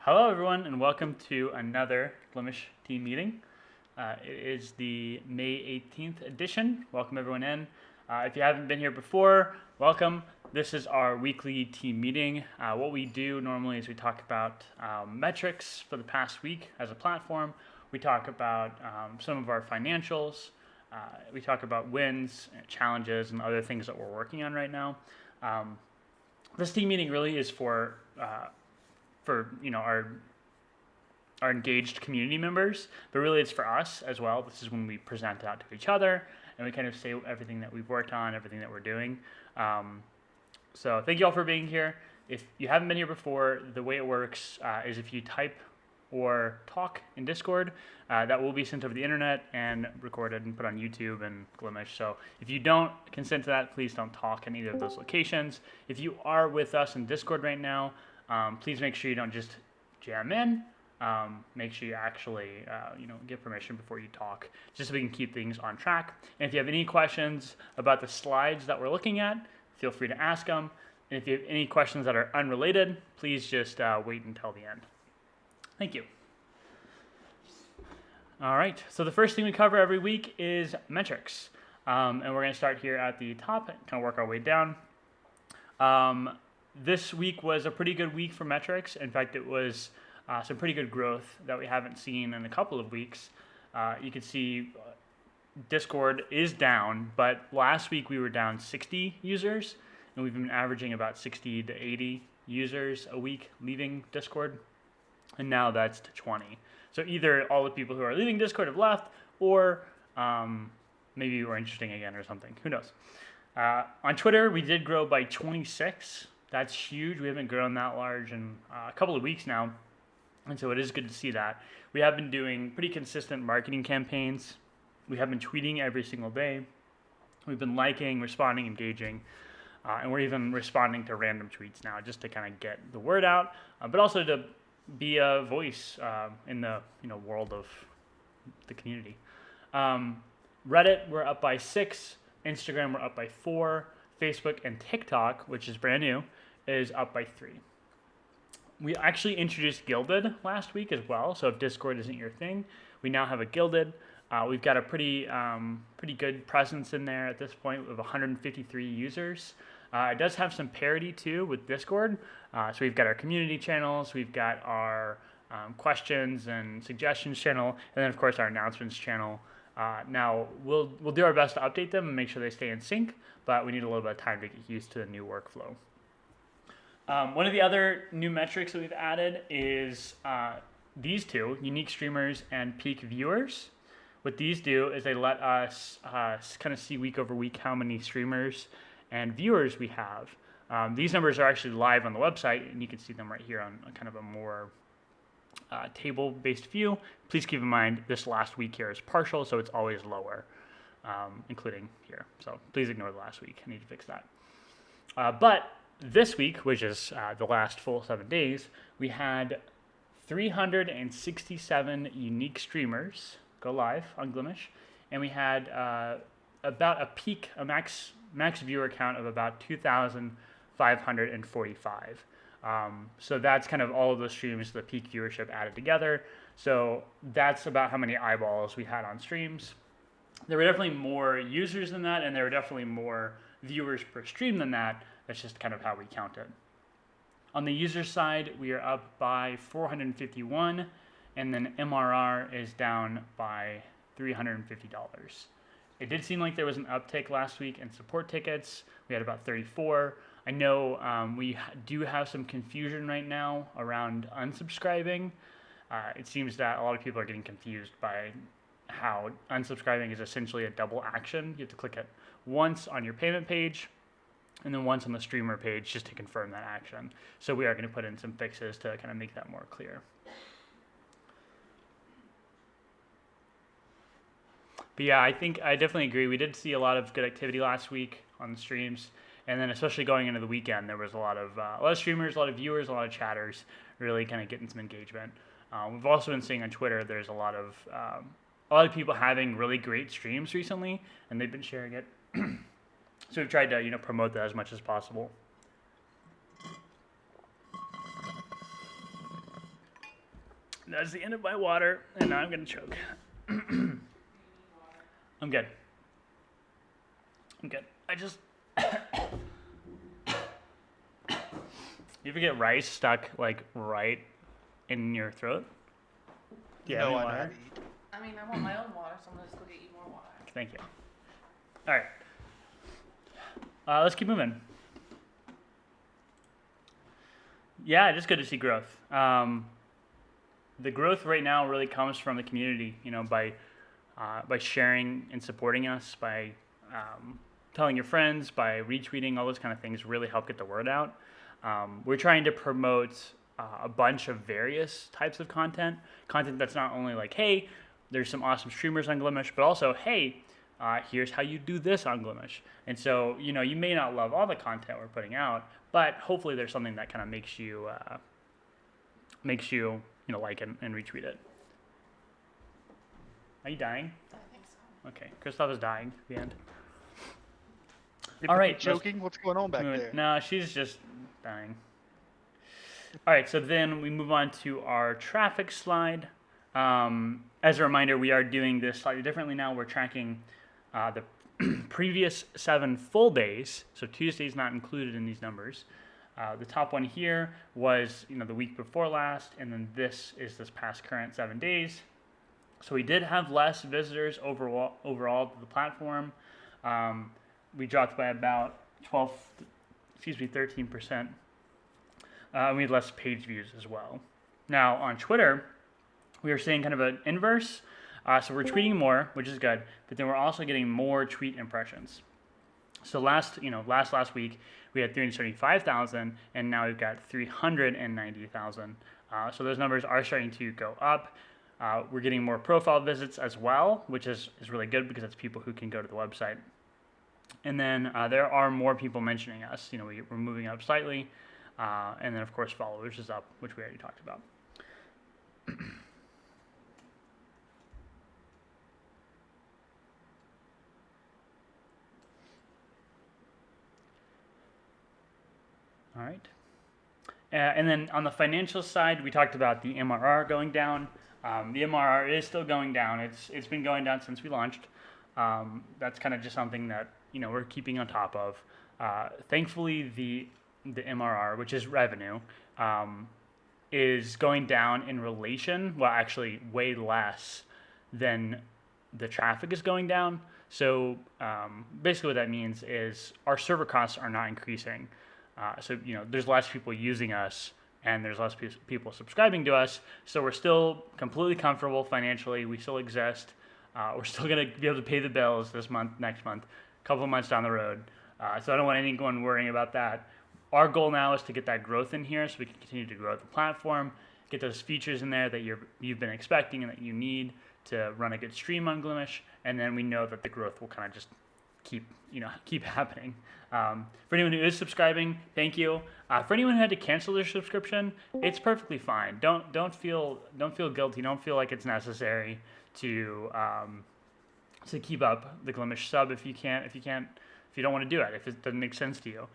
Hello, everyone, and welcome to another Glimesh team meeting. It is the May 18th edition. Welcome, everyone, in. If you haven't been here before, welcome. This is our weekly team meeting. What we do normally is we talk about metrics for the past week as a platform. We talk about some of our financials. We talk about wins, challenges, and other things that we're working on right now. This team meeting really is for our engaged community members, but really it's for us as well. This is when we present out to each other and we kind of say everything that we've worked on, everything that we're doing. So thank you all for being here. If you haven't been here before, the way it works is if you type or talk in Discord, that will be sent over the internet and recorded and put on YouTube and Glimesh. So if you don't consent to that, please don't talk in either of those locations. If you are with us in Discord right now, please make sure you don't just jam in. Make sure you actually, give permission before you talk, just so we can keep things on track. And if you have any questions about the slides that we're looking at, feel free to ask them. And if you have any questions that are unrelated, please just wait until the end. Thank you. All right, so the first thing we cover every week is metrics. And we're going to start here at the top and kind of work our way down. This week was a pretty good week for metrics. In fact, it was some pretty good growth that we haven't seen in a couple of weeks. You can see Discord is down, but last week we were down 60 users, and we've been averaging about 60 to 80 users a week leaving Discord, and now that's to 20. So either all the people who are leaving Discord have left, or maybe we're interesting again or something. Who knows? On Twitter, we did grow by 26. That's huge. We haven't grown that large in a couple of weeks now, and so it is good to see that. We have been doing pretty consistent marketing campaigns. We have been tweeting every single day. We've been liking, responding, engaging, and we're even responding to random tweets now just to kind of get the word out, but also to be a voice in the world of the community. Reddit, we're up by 6. Instagram, we're up by 4. Facebook and TikTok, which is brand new, is up by 3. We actually introduced Gilded last week as well, so if Discord isn't your thing, we now have a Gilded. We've got a pretty good presence in there at this point with 153 users. It does have some parity too with Discord. So we've got our community channels, we've got our questions and suggestions channel, and then of course our announcements channel. Now we'll do our best to update them and make sure they stay in sync, but we need a little bit of time to get used to the new workflow. One of the other new metrics that we've added is these two, unique streamers and peak viewers. What these do is they let us kind of see week over week how many streamers and viewers we have. These numbers are actually live on the website, and you can see them right here on kind of a more table-based view. Please keep in mind this last week here is partial, so it's always lower, including here. So please ignore the last week. I need to fix that. But this week, which is the last full 7 days, we had 367 unique streamers go live on Glimesh, and we had about a max viewer count of about 2,545. So that's kind of all of the streams, the peak viewership added together. So that's about how many eyeballs we had on streams. There were definitely more users than that, and there were definitely more viewers per stream than that. That's just kind of how we count it. On the user side, we are up by 451, and then MRR is down by $350. It did seem like there was an uptick last week in support tickets. We had about 34. I know we do have some confusion right now around unsubscribing. It seems that a lot of people are getting confused by how unsubscribing is essentially a double action. You have to click it once on your payment page and then once on the streamer page just to confirm that action. So we are going to put in some fixes to kind of make that more clear. But yeah, I definitely agree. We did see a lot of good activity last week on the streams, and then especially going into the weekend, there was a lot of streamers, a lot of viewers, a lot of chatters, really kind of getting some engagement. We've also been seeing on Twitter there's a lot of people having really great streams recently, and they've been sharing it. So we've tried to promote that as much as possible. That's the end of my water, and now I'm gonna choke. I'm good. I'm good. I just. You ever get rice stuck like right in your throat? Do you have any No, I know how water? to eat. I mean, I want my own water, so I'm gonna just go get you more water. Thank you. All right. Let's keep moving. Yeah, it is good to see growth. The growth right now really comes from the community. By sharing and supporting us, by telling your friends, by retweeting, all those kind of things really help get the word out. We're trying to promote a bunch of various types of content that's not only like, hey, there's some awesome streamers on Glimesh, but also, hey, here's how you do this on Glimesh. And so, you may not love all the content we're putting out, but hopefully there's something that kind of makes you like and retweet it. Are you dying? I think so. Okay, Christoph is dying at the end. All right, choking. What's going on back there? No, she's just dying. All right, so then we move on to our traffic slide. As a reminder, we are doing this slightly differently now. We're tracking the previous 7 full days, so Tuesday's not included in these numbers. The top one here was the week before last, and then this is this past current 7 days. So we did have less visitors overall to the platform. We dropped by about 13%. We had less page views as well. Now on Twitter, we are seeing kind of an inverse. So we're tweeting more, which is good, but then we're also getting more tweet impressions. So last week we had 375,000, and now we've got 390,000. So those numbers are starting to go up. We're getting more profile visits as well, which is really good because it's people who can go to the website. And then there are more people mentioning us. We're moving up slightly. And then, of course, followers is up, which we already talked about. All right. And then on the financial side, we talked about the MRR going down. The MRR is still going down. It's been going down since we launched. That's kind of just something that we're keeping on top of. Thankfully, the MRR, which is revenue, is going down in relation, well, actually way less than the traffic is going down. So basically what that means is our server costs are not increasing. So there's less people using us, and there's less people subscribing to us. So we're still completely comfortable financially. We still exist. We're still going to be able to pay the bills this month, next month, a couple of months down the road. So I don't want anyone worrying about that. Our goal now is to get that growth in here so we can continue to grow the platform, get those features in there that you've been expecting and that you need to run a good stream on Glimesh, and then we know that the growth will kind of just keep happening. For anyone who is subscribing, thank you. For anyone who had to cancel their subscription, it's perfectly fine. Don't feel guilty. Don't feel like it's necessary to keep up the Glimesh sub if you don't want to do it, if it doesn't make sense to you.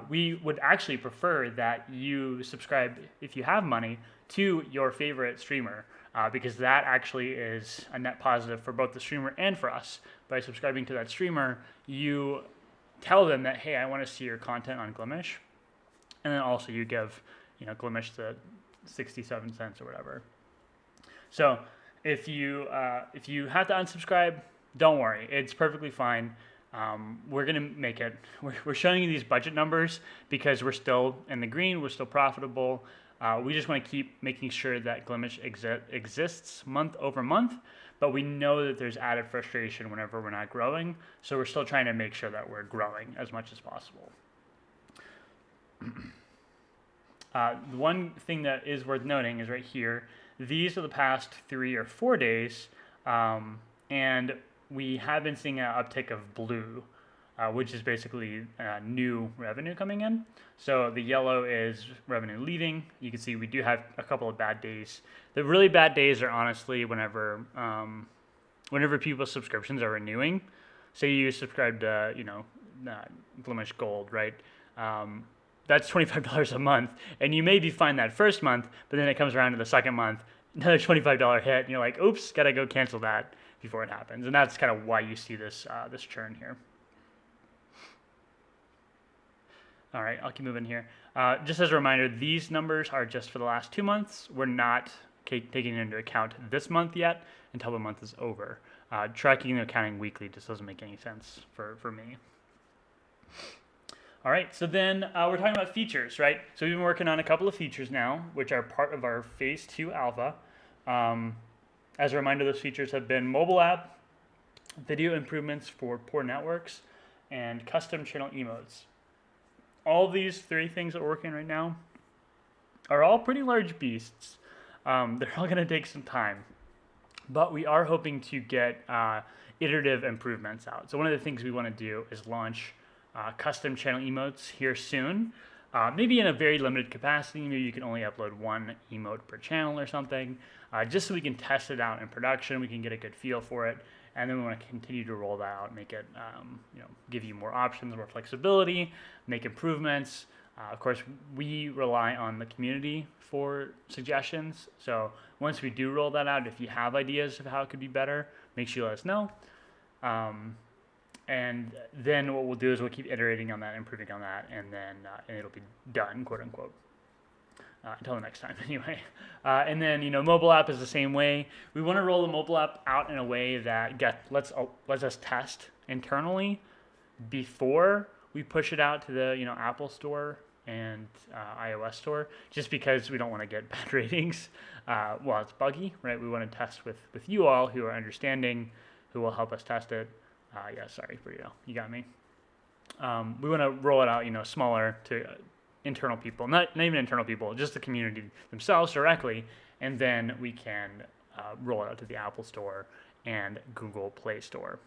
We would actually prefer that you subscribe, if you have money, to your favorite streamer, because that actually is a net positive for both the streamer and for us. By subscribing to that streamer, you tell them that, hey, I want to see your content on Glimesh, and then also you give Glimesh the 67 cents or whatever. So if you have to unsubscribe, don't worry, it's perfectly fine. We're going to make it. We're showing you these budget numbers because we're still in the green. We're still profitable. We just want to keep making sure that Glimesh exists month over month, but we know that there's added frustration whenever we're not growing. So we're still trying to make sure that we're growing as much as possible. The one thing that is worth noting is right here. These are the past 3 or 4 days, and we have been seeing an uptick of blue, which is basically new revenue coming in. So the yellow is revenue leaving. You can see we do have a couple of bad days. The really bad days are honestly whenever people's subscriptions are renewing. Say you subscribe to Glimesh Gold, right? That's $25 a month, and you may be fine that first month, but then it comes around to the second month, another $25 hit, and you're like, oops, gotta go cancel that before it happens. And that's kind of why you see this this churn here. All right, I'll keep moving here. Just as a reminder, these numbers are just for the last 2 months. We're not taking into account this month yet until the month is over. Tracking and accounting weekly just doesn't make any sense for me. All right, so then we're talking about features, right? So we've been working on a couple of features now, which are part of our phase 2 alpha. As a reminder, those features have been mobile app, video improvements for poor networks, and custom channel emotes. All of these 3 things that we're working on right now are all pretty large beasts. They're all going to take some time, but we are hoping to get iterative improvements out. So one of the things we want to do is launch custom channel emotes here soon, maybe in a very limited capacity. Maybe you can only upload 1 emote per channel or something, just so we can test it out in production. We can get a good feel for it, and then we want to continue to roll that out, make it, give you more options, more flexibility, make improvements. Of course, we rely on the community for suggestions. So once we do roll that out, if you have ideas of how it could be better, make sure you let us know. And then what we'll do is we'll keep iterating on that, improving on that, and then and it'll be done, quote unquote. Until the next time, anyway. And then, mobile app is the same way. We want to roll the mobile app out in a way that lets us test internally before we push it out to the Apple Store and iOS Store, just because we don't want to get bad ratings while it's buggy, right? We want to test with you all who are understanding, who will help us test it. Yeah, sorry, Burrito, you got me. We want to roll it out, smaller to internal people, not even internal people, just the community themselves directly, and then we can roll it out to the Apple Store and Google Play Store.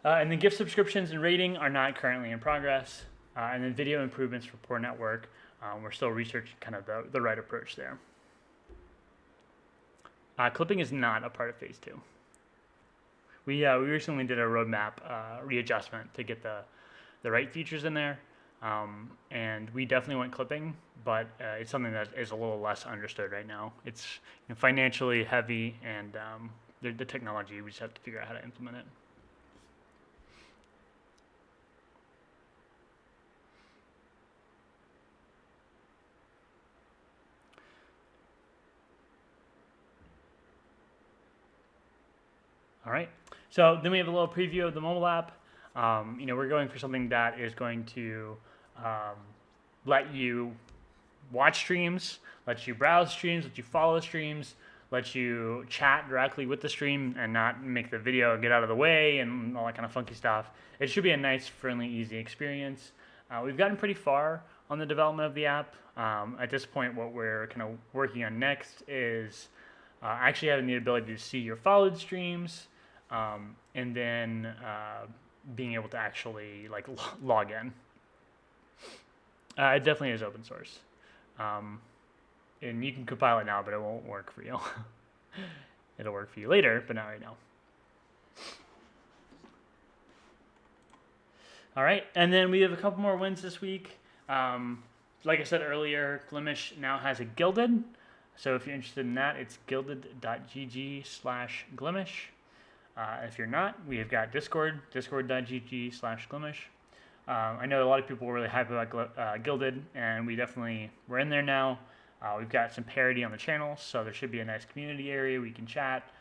And then gift subscriptions and rating are not currently in progress. And then video improvements for poor network, we're still researching kind of the right approach there. Clipping is not a part of phase 2. We recently did a roadmap readjustment to get the right features in there, and we definitely want clipping, but it's something that is a little less understood right now. It's financially heavy, and the technology, we just have to figure out how to implement it. All right, so then we have a little preview of the mobile app. We're going for something that is going to let you watch streams, let you browse streams, let you follow streams, let you chat directly with the stream and not make the video get out of the way and all that kind of funky stuff. It should be a nice, friendly, easy experience. We've gotten pretty far on the development of the app. At this point, what we're kind of working on next is actually having the ability to see your followed streams, and then being able to actually log in. It definitely is open source, and you can compile it now, but it won't work for you. It'll work for you later, but not right now. All right, and then we have a couple more wins this week. Like I said earlier, Glimesh now has a Gilded. So if you're interested in that, it's gilded.gg/Glimesh. If you're not, we have got Discord, discord.gg/Glimesh. I know a lot of people were really hyped about Gilded, and we're in there now. We've got some parity on the channel, so there should be a nice community area where you can chat.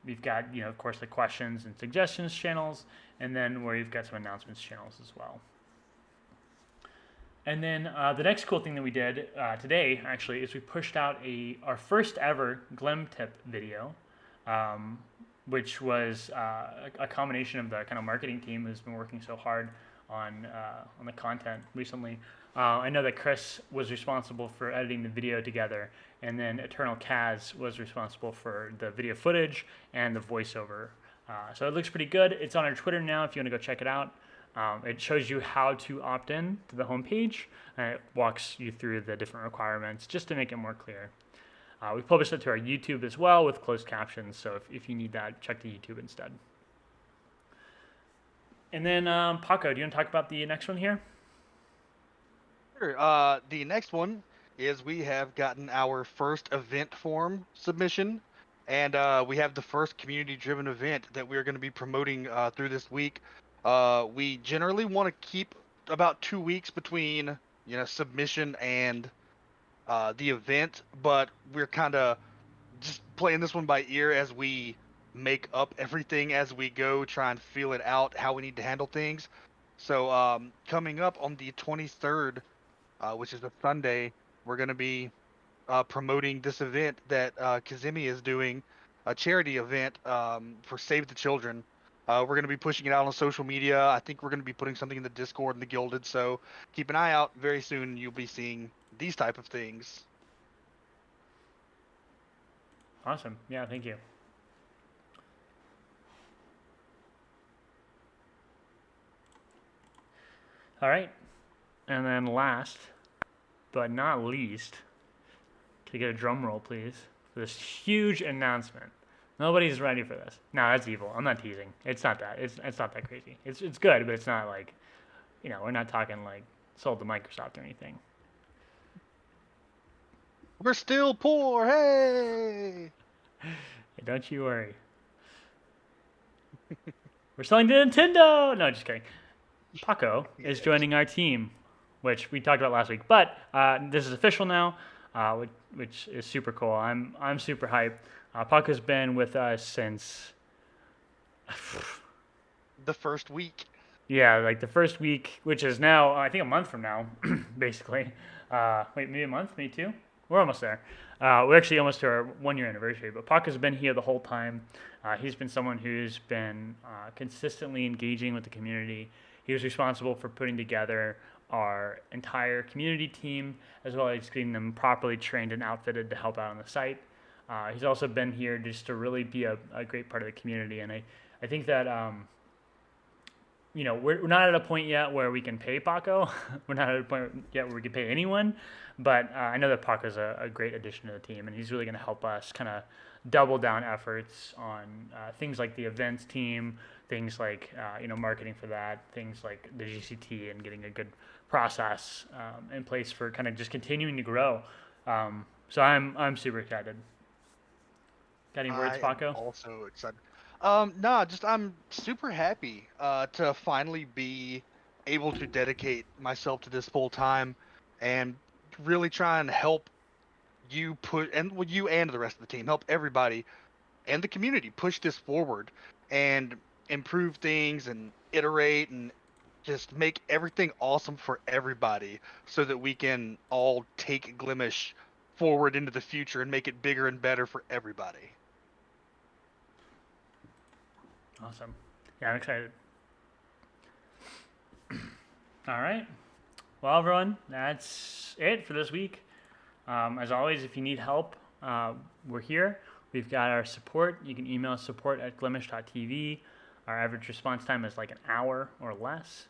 We've got, of course, the questions and suggestions channels, and then where you've got some announcements channels as well. And then the next cool thing that we did today, actually, is we pushed out our first ever Glim tip video, which was a combination of the kind of marketing team who's been working so hard on the content recently. I know that Chris was responsible for editing the video together, and then Eternal Kaz was responsible for the video footage and the voiceover. So it looks pretty good. It's on our Twitter now if you want to go check it out. It shows you how to opt in to the homepage, and it walks you through the different requirements just to make it more clear. We published it to our YouTube as well with closed captions, so if you need that, check the YouTube instead. And then, Paco, do you want to talk about the next one here? Sure. The next one is we have gotten our first event form submission, and we have the first community-driven event that we're going to be promoting through this week. We generally want to keep about 2 weeks between, submission and the event, but we're kind of just playing this one by ear as we make up everything as we go, try and feel it out how we need to handle things. So coming up on the 23rd, which is a Sunday, we're going to be promoting this event that Kazemi is doing, a charity event for Save the Children. We're going to be pushing it out on social media. I think we're going to be putting something in the Discord and the Gilded. So keep an eye out. Very soon you'll be seeing these type of things. Awesome. Yeah, thank you. All right. And then last but not least, can I get a drum roll, please, for this huge announcement? Nobody's ready for this. No, that's evil. I'm not teasing. It's not that. It's not that crazy. It's good, but it's not like, we're not talking like sold to Microsoft or anything. We're still poor. Hey! Don't you worry. We're selling to Nintendo. No, just kidding. Paco is joining our team, which we talked about last week. But this is official now, which is super cool. I'm super hyped. Paco's been with us since the first week. Yeah, like the first week, which is now I think a month from now, basically. Wait, maybe a month, maybe two. We're almost there. We're actually almost to our 1 year anniversary. But Paco's been here the whole time. He's been someone who's been consistently engaging with the community. He was responsible for putting together our entire community team, as well as getting them properly trained and outfitted to help out on the site. He's also been here just to really be a great part of the community. And I think that, we're not at a point yet where we can pay Paco. We're not at a point yet where we can pay anyone. But I know that Paco's a great addition to the team, and he's really going to help us kind of double down efforts on things like the events team, things like marketing for that, things like the GCT, and getting a good process in place for kind of just continuing to grow. So I'm super excited. Got any words, Paco? I'm also excited. I'm super happy to finally be able to dedicate myself to this full time and really try and help you you and the rest of the team, help everybody and the community push this forward and improve things and iterate and just make everything awesome for everybody so that we can all take Glimesh forward into the future and make it bigger and better for everybody. Awesome. Yeah, I'm excited. All right. Well, everyone, that's it for this week. As always, if you need help, we're here. We've got our support. You can email support@glimesh.tv. Our average response time is like an hour or less.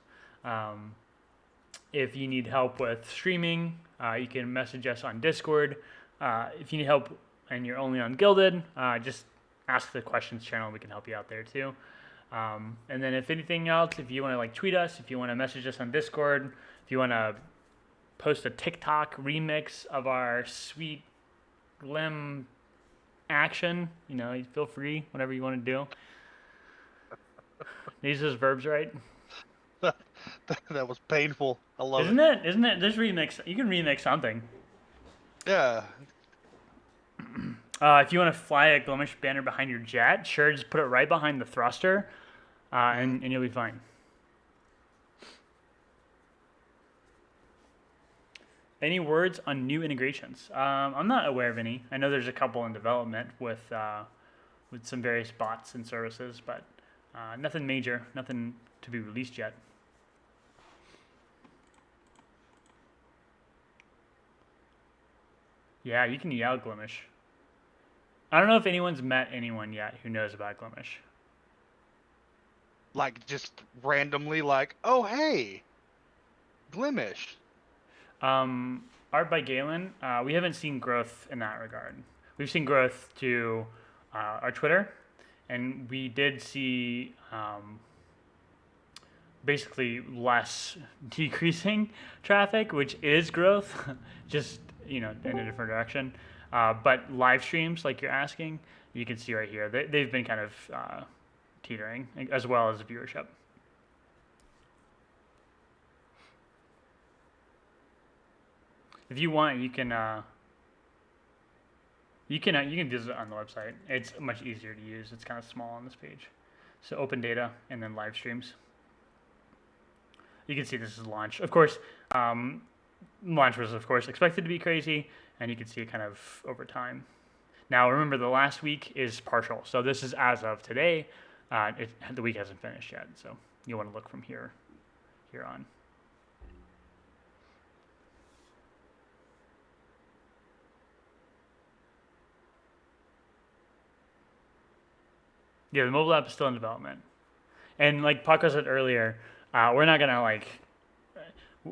If you need help with streaming, you can message us on Discord. If you need help and you're only on Gilded, just ask the questions channel. We can help you out there too. And then if anything else, if you want to tweet us, if you want to message us on Discord, if you want to post a TikTok remix of our sweet Glim action, feel free, whatever you want to do. These are verbs, right? That was painful. I love Isn't it? Isn't it? Just remix. You can remix something. Yeah. If you want to fly a Glimesh banner behind your jet, sure, just put it right behind the thruster, and you'll be fine. Any words on new integrations? I'm not aware of any. I know there's a couple in development with some various bots and services, but nothing major, nothing to be released yet. Yeah, you can yell Glimesh. I don't know if anyone's met anyone yet who knows about Glimesh. Just randomly, oh, hey, Glimesh. Art by Galen, we haven't seen growth in that regard. We've seen growth to our Twitter, and we did see basically less decreasing traffic, which is growth. Just in a different direction. But live streams, like you're asking, you can see right here, they've been kind of teetering, as well as viewership. If you want, you can visit it on the website. It's much easier to use. It's kind of small on this page. So open data and then live streams. You can see this is launch. Of course, launch was of course expected to be crazy, and you can see it kind of over time. Now remember, the last week is partial, so this is as of today. The week hasn't finished yet, so you want to look from here on. Yeah, the mobile app is still in development. And like Paco said earlier, we're not gonna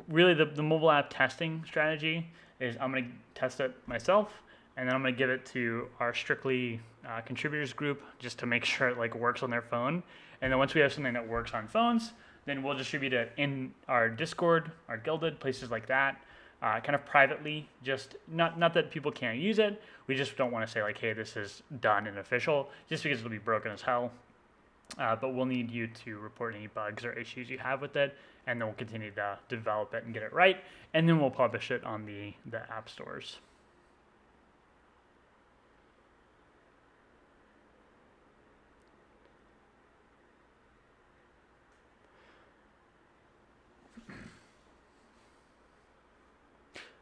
really the mobile app testing strategy is I'm gonna test it myself, and then I'm gonna give it to our strictly contributors group just to make sure it works on their phone. And then once we have something that works on phones, then we'll distribute it in our Discord, our Guilded, places like that, kind of privately. Just not that people can't use it. We just don't want to say hey, this is done and official, just because it'll be broken as hell. But we'll need you to report any bugs or issues you have with it, and then we'll continue to develop it and get it right, and then we'll publish it on the app stores.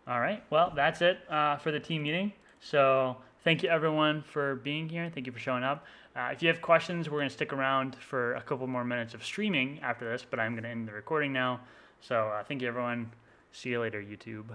All right, well, that's it for the team meeting. So thank you everyone for being here. Thank you for showing up. If you have questions, we're going to stick around for a couple more minutes of streaming after this, but I'm going to end the recording now. So thank you everyone. See you later, YouTube.